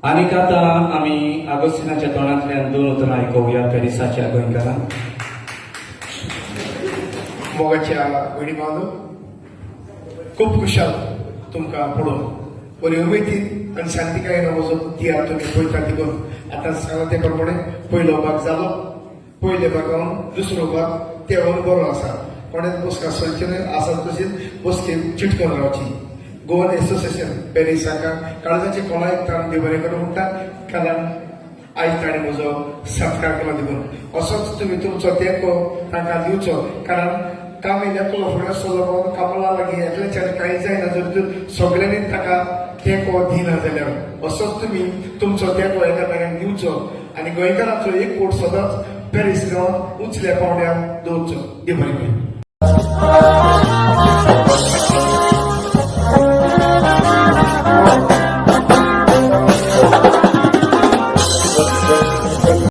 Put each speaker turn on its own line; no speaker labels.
आनीक आतां आमी आगोस्तिनाच्या तोंडांतल्यान दोन उतरां आयकुया पेरिसाच्या गोंयकारांक.
मोगाच्या वडी बांदू खूप खुशाल तुमकां पळोवन बरे उमेदीन आनी शांतीकायेन म्हजो तियात्र तुमी पळयता देखून आतां सांगला ते प्रमाणे पयलो भाग जालो. पयले भागान दुसरो भाग तेवून बरो आसा. कोणेच बसका सोडची न्हय. आसा तशीच बसकेन चिटकून रावची. गोवन एसोसिएशन पेरिसाका काळजाचे कोणाक ताण देव बरें करूं म्हणटा. कारण आयज ताणें म्हजो सत्कार केलो देखून असोच तुमी तुमचो तेंको तांकां दिवचो. कारण काम एकलो फुडें चलोवन कामाला लागीं एकल्याच्यान कांय जायना. जर तर सगळ्यांनी ताका तेंको दिना जाल्यार असोच तुमी तुमचो तेंको एकामेकांक दिवचो आनी गोंयकारांचो एक कोट सदांच पेरीस गांवांत उंचल्या पावंड्यार दवरचो. देव बरें करूं.